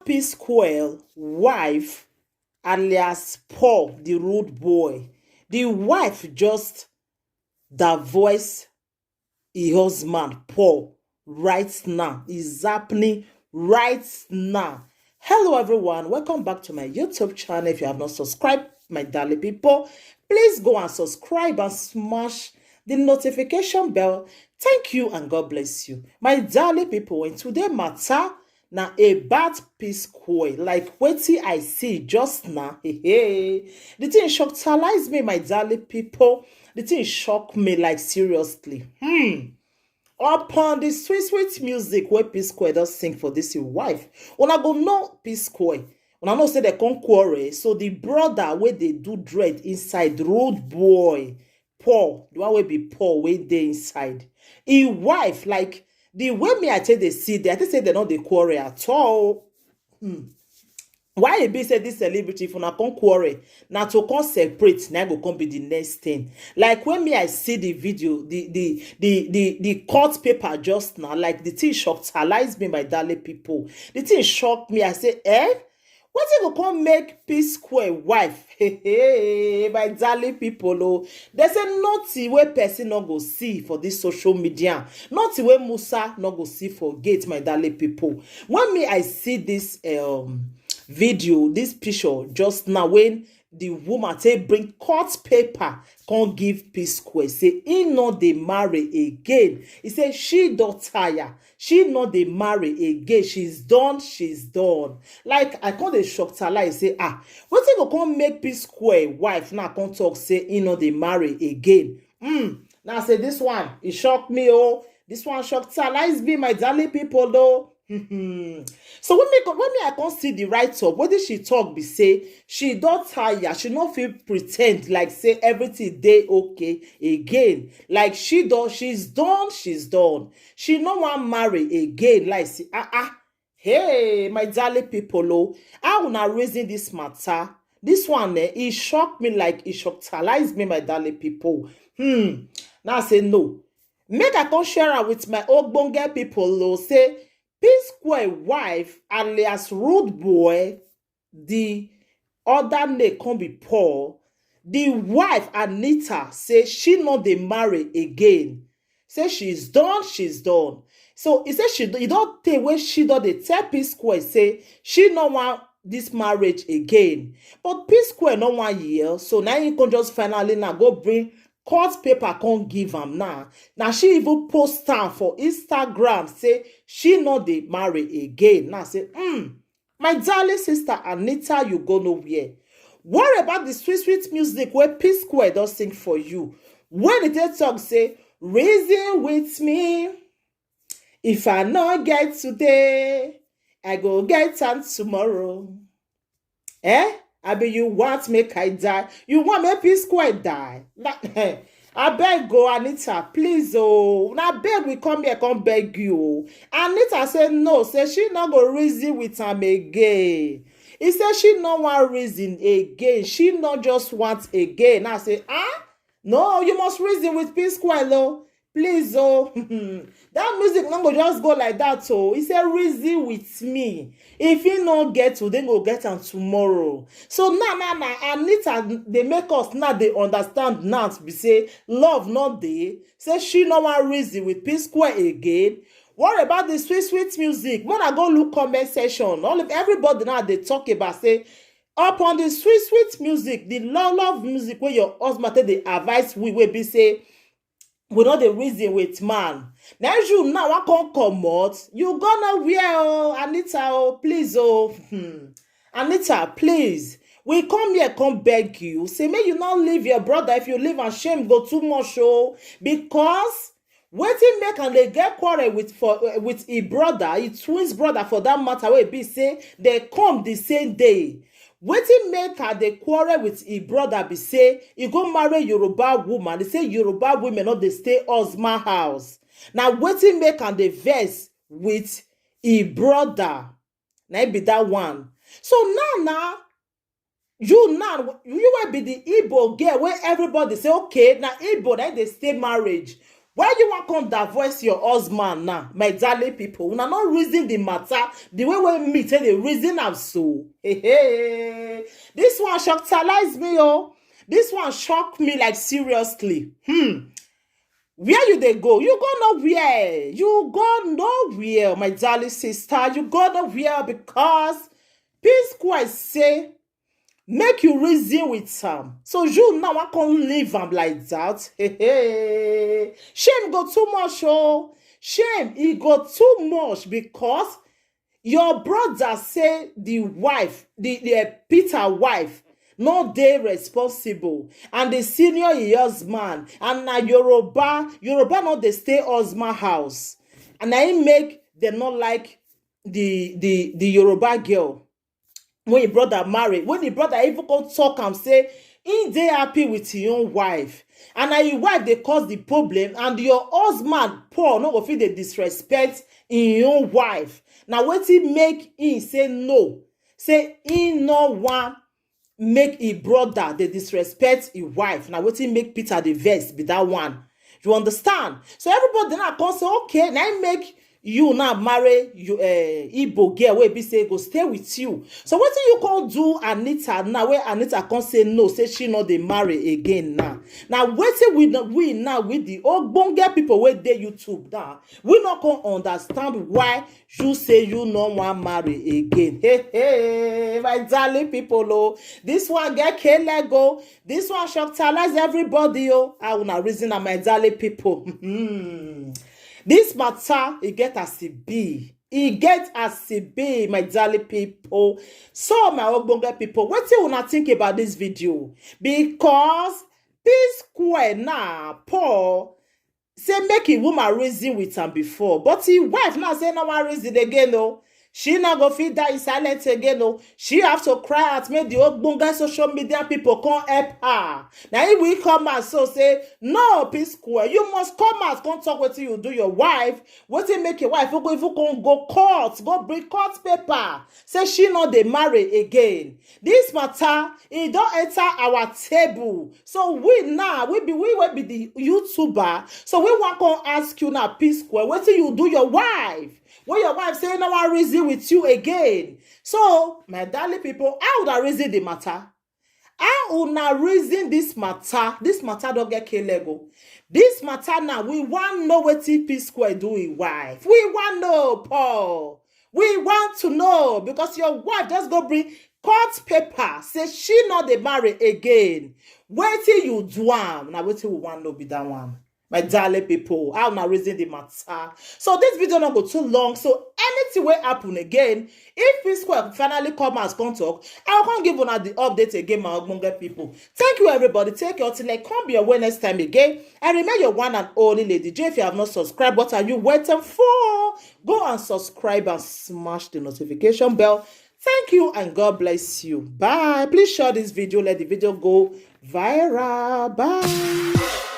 P-Square wife, alias Paul, the rude boy, the wife just divorce her husband, Paul, right now. It's happening right now. Hello, everyone. Welcome back to my YouTube channel. If you have not subscribed, my darling people, please go and subscribe and smash the notification bell. Thank you and God bless you. My darling people, in today matter, now about P-Square, like wetin I see just now. The thing shockalize me, my darling people. The thing shock me like seriously. Upon the sweet music where P-Square does sing for this your wife. Una go know P-Square. Una know say they come quarrel. So the brother where they do dread inside, road boy, Paul, the one wey be Paul wey dey inside. His wife, like the way me I tell they see they, I think say they not dey quarrel at all. Why e be say this celebrity if una come quarrel na to come separate na go come be the next thing. Like when me I see the video, the court paper just now, like the thing shockalize me, my darling people. The thing shocked me. I say, wetin go come make P-Square wife? Hey, my darling people, oh, they say nothing wey person no go see for this social media, nothing wey Musa no go see for gate, my darling people. When me I see this video, this picture just now, when the woman say bring court paper can't give P-Square, say he not dey marry again. He say she don't tire, she not dey marry again, she's done. Like I can't dey shock her, like say what go come make P-Square wife now come talk say he not dey marry again. Now say this one it shocked me. Oh, this one shocked her. Let's be my darling people though. So when me I can't see the right up, what did she talk be say she don't tire, she not feel pretend like say everything dey okay again, like she's done. She no want marry again, like say hey, my darling people, oh, how una raising this matter? This one it shocked me, like it shockalized me, my darling people. Now I say no, make I come share am with my ogbonge people, oh, say P-Square wife, alias rude boy, the other name can be Paul. The wife, Anita, say she not dey marry again. Say she's done. So he say he don't take when she don't dey tell P-Square say she no want this marriage again. But P-Square no want year. So now you can just finally now go bring court paper can't give am now. Now she even post am for Instagram say she not dey marry again. Now say, my darling sister Anita, you go nowhere. What about the sweet music where P-Square does sing for you? When they talk say, reason with me. If I not get today, I go get am tomorrow. Abi you want make I die? You want make P-Square die? I beg go, Anita, please, oh. Now beg we come here, come beg you. Anita said no, say she not go reason with him again. He said she no want reason again. She not just want again. I say, no, you must reason with P-Square, though. Please, oh. That music no go just go like that, oh. He said reason with me. If he not get to, then go get am tomorrow. So now, Anita, they make us now, they understand now to be say love not dey. Say she no want reason with P-Square again. What about the sweet music? When I go look comment section, everybody now they talk about say upon the sweet music, the love music where your husband take the advice we will be say we know the reason with man. Now you now I can't come out. You gonna wear, oh, Anita, oh, please, oh. Anita, please. We come here, come beg you. Say, may you not leave your brother. If you leave and shame go too much, oh. Because wetin make and they get quarrel with a brother, a twins brother for that matter, where be say they come the same day. Wetin make her dey quarrel with e brother be say e go marry Yoruba woman. They say Yoruba women not dey stay husband house. Now wetin make her dey vex with e brother? Now be that one. So now you will be the Igbo girl where everybody say okay now Igbo now they stay marriage. Why you want come divorce your husband now, my darling people? Una not reason the matter the way we meet the reason am so. Hey. This one shockalize me, oh. This one shock me like seriously. Where you they go? You go nowhere. You go nowhere, my darling sister. You go nowhere because P-Square say make you reason with am. So you now I can't leave am like that. Shame go too much, oh. Shame e go too much because your brother say the wife, the Peter wife, no dey responsible, and the senior husband, and na Yoruba not dey stay husband house, and na him make them not like the Yoruba girl. When your brother marry, when the brother even go talk and say he dey happy with his own wife, and na your wife dey cause the problem, and your husband Paul no go fit dey disrespect his own wife. Now wetin make him say no, say he no want make his brother dey disrespect his wife. Now wetin make Peter the vex be that one. You understand? So everybody now come say okay, now him make you now marry you Igbo girl wey be say go stay with you. So wetin you come do Anita now, where Anita come say no, say she no dey marry again now. Now wetin we now with the ogbonge people wey dey YouTube now, we not come understand why you say you no want marry again. Hey, my darling people, oh, this one get K-Lego, this one shockalize everybody, oh. I wanna reason na my darling people. This matter, it get as it be. It get as it be, my darling people. So, my ogbonge people, what do you wanna think about this video? Because P-Square now, Paul, say make a woman reason with him before. But his wife now say no one reason again, no. She not go fit die silent again, no. She have to cry out, make the ogbonge social media people come help her. Now if we come out so say, no, P-Square, you must come out, come talk with you do your wife. What you make your wife if you go court, go bring court paper. Say she not dey marry again. This matter, it don't enter our table. So we now, we will be the YouTuber. So we want to ask you now, P-Square, what do you do your wife? When your wife say no one reason with you again. So, my darling people, how would I reason the matter? How would I reason this matter? This matter don't get K-Lego. This matter now, we want know what P-Square do with wife. We want know, Paul. We want to know because your wife just go bring court paper. Say she not dey marry again. Wait till you do am. Now wait till we want know be that one. My darling people, how na reason the matter. So this video not go too long. So anything will happen again. If P-Square finally come as come talk, I'll come give una the update again, my ogbonge people. Thank you, everybody. Take your till like come be away next time again. And remember your one and only Lady J. If you have not subscribed, what are you waiting for? Go and subscribe and smash the notification bell. Thank you and God bless you. Bye. Please share this video. Let the video go viral. Bye.